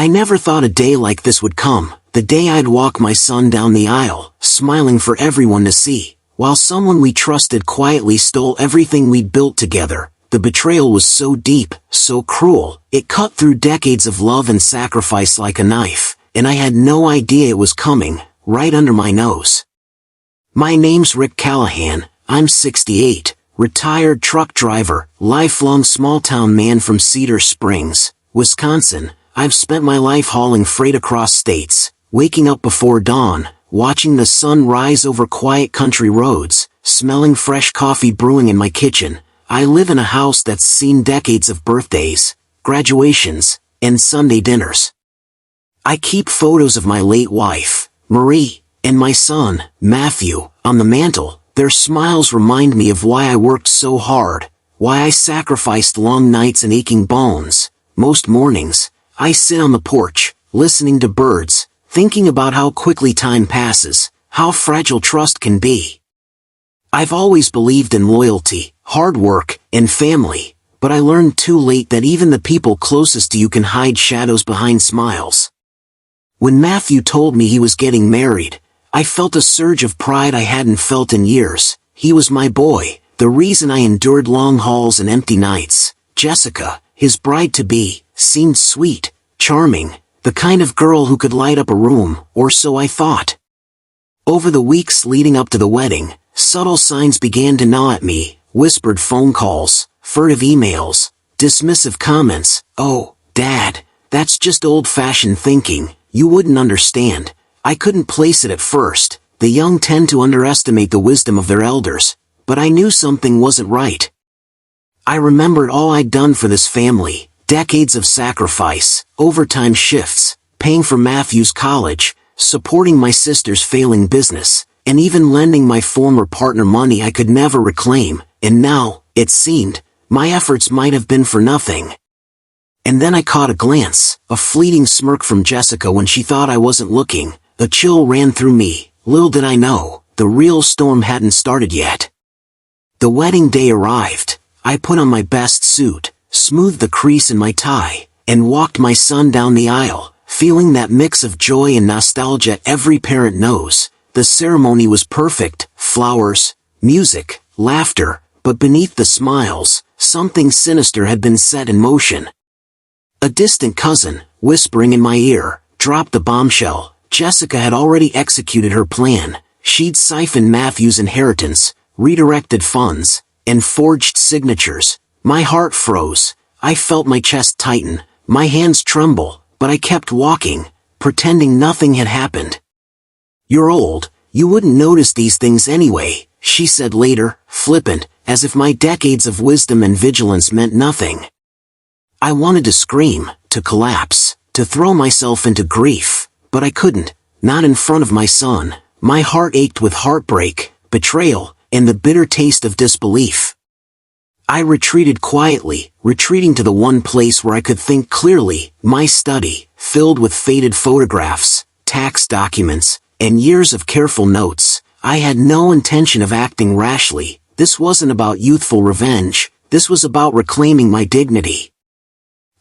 I never thought a day like this would come, the day I'd walk my son down the aisle, smiling for everyone to see, while someone we trusted quietly stole everything we'd built together. The betrayal was so deep, so cruel, it cut through decades of love and sacrifice like a knife, and I had no idea it was coming, right under my nose. My name's Rick Callahan, I'm 68, retired truck driver, lifelong small-town man from Cedar Springs, Wisconsin. I've spent my life hauling freight across states, waking up before dawn, watching the sun rise over quiet country roads, smelling fresh coffee brewing in my kitchen. I live in a house that's seen decades of birthdays, graduations, and Sunday dinners. I keep photos of my late wife, Marie, and my son, Matthew, on the mantle. Their smiles remind me of why I worked so hard, why I sacrificed long nights and aching bones. Most mornings, I sit on the porch, listening to birds, thinking about how quickly time passes, how fragile trust can be. I've always believed in loyalty, hard work, and family, but I learned too late that even the people closest to you can hide shadows behind smiles. When Matthew told me he was getting married, I felt a surge of pride I hadn't felt in years. He was my boy, the reason I endured long hauls and empty nights. Jessica, his bride-to-be, seemed sweet, charming, the kind of girl who could light up a room, or so I thought. Over the weeks leading up to the wedding, subtle signs began to gnaw at me, whispered phone calls, furtive emails, dismissive comments. "Oh, Dad, that's just old-fashioned thinking, you wouldn't understand." I couldn't place it at first. The young tend to underestimate the wisdom of their elders, but I knew something wasn't right. I remembered all I'd done for this family, decades of sacrifice, overtime shifts, paying for Matthew's college, supporting my sister's failing business, and even lending my former partner money I could never reclaim, and now, it seemed, my efforts might have been for nothing. And then I caught a glance, a fleeting smirk from Jessica when she thought I wasn't looking. A chill ran through me. Little did I know, the real storm hadn't started yet. The wedding day arrived. I put on my best suit, smoothed the crease in my tie, and walked my son down the aisle, feeling that mix of joy and nostalgia every parent knows. The ceremony was perfect, flowers, music, laughter, but beneath the smiles, something sinister had been set in motion. A distant cousin, whispering in my ear, dropped the bombshell. Jessica had already executed her plan. She'd siphoned Matthew's inheritance, redirected funds, and forged signatures. My heart froze. I felt my chest tighten, my hands tremble, but I kept walking, pretending nothing had happened. "You're old, you wouldn't notice these things anyway," she said later, flippant, as if my decades of wisdom and vigilance meant nothing. I wanted to scream, to collapse, to throw myself into grief. But I couldn't, not in front of my son. My heart ached with heartbreak, betrayal, and the bitter taste of disbelief. I retreated quietly, retreating to the one place where I could think clearly, my study, filled with faded photographs, tax documents, and years of careful notes. I had no intention of acting rashly. This wasn't about youthful revenge, this was about reclaiming my dignity.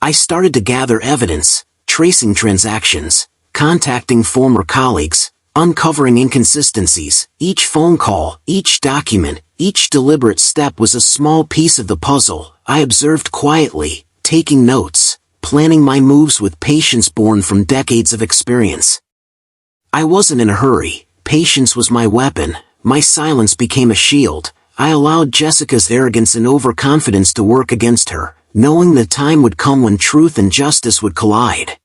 I started to gather evidence, tracing transactions, contacting former colleagues, uncovering inconsistencies. Each phone call, each document, each deliberate step was a small piece of the puzzle. I observed quietly, taking notes, planning my moves with patience born from decades of experience. I wasn't in a hurry. Patience was my weapon. My silence became a shield. I allowed Jessica's arrogance and overconfidence to work against her, knowing the time would come when truth and justice would collide.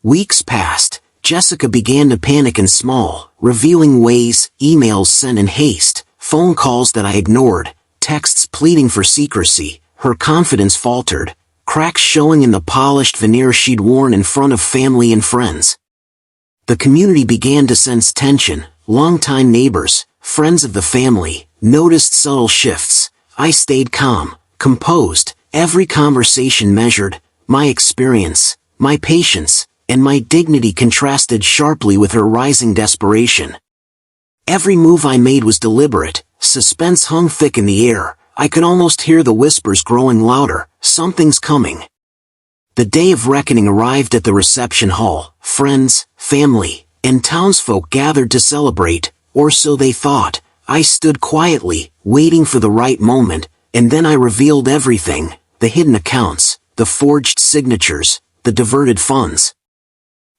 Weeks passed. Jessica began to panic in small, revealing ways, emails sent in haste, phone calls that I ignored, texts pleading for secrecy. Her confidence faltered, cracks showing in the polished veneer she'd worn in front of family and friends. The community began to sense tension. Longtime neighbors, friends of the family, noticed subtle shifts. I stayed calm, composed, every conversation measured. My experience, my patience, and my dignity contrasted sharply with her rising desperation. Every move I made was deliberate. Suspense hung thick in the air. I could almost hear the whispers growing louder. Something's coming. The day of reckoning arrived at the reception hall. Friends, family, and townsfolk gathered to celebrate, or so they thought. I stood quietly, waiting for the right moment, and then I revealed everything: the hidden accounts, the forged signatures, the diverted funds.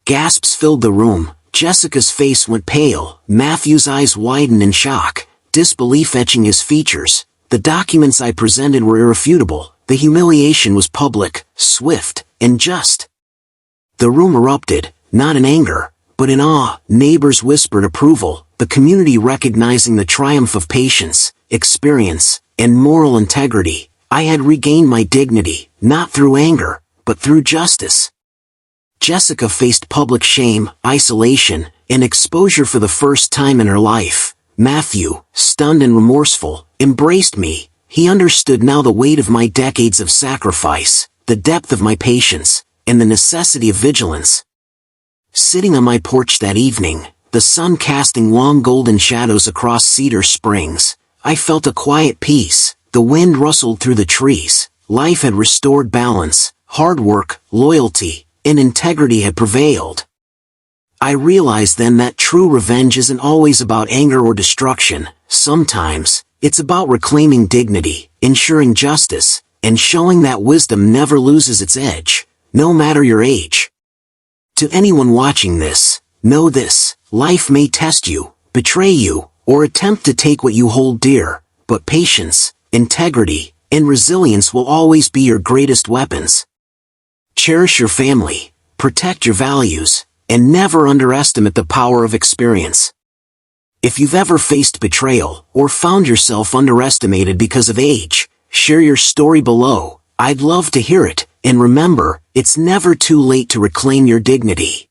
Gasps filled the room. Jessica's face went pale, Matthew's eyes widened in shock, disbelief etching his features. The documents I presented were irrefutable. The humiliation was public, swift, and just. The room erupted, not in anger, but in awe. Neighbors whispered approval, the community recognizing the triumph of patience, experience, and moral integrity. I had regained my dignity, not through anger, but through justice. Jessica faced public shame, isolation, and exposure for the first time in her life. Matthew, stunned and remorseful, embraced me. He understood now the weight of my decades of sacrifice, the depth of my patience, and the necessity of vigilance. Sitting on my porch that evening, the sun casting long golden shadows across Cedar Springs, I felt a quiet peace. The wind rustled through the trees. Life had restored balance. Hard work, loyalty, and integrity had prevailed. I realized then that true revenge isn't always about anger or destruction. Sometimes, it's about reclaiming dignity, ensuring justice, and showing that wisdom never loses its edge, no matter your age. To anyone watching this, know this: life may test you, betray you, or attempt to take what you hold dear, but patience, integrity, and resilience will always be your greatest weapons. Cherish your family, protect your values, and never underestimate the power of experience. If you've ever faced betrayal, or found yourself underestimated because of age, share your story below. I'd love to hear it, and remember, it's never too late to reclaim your dignity.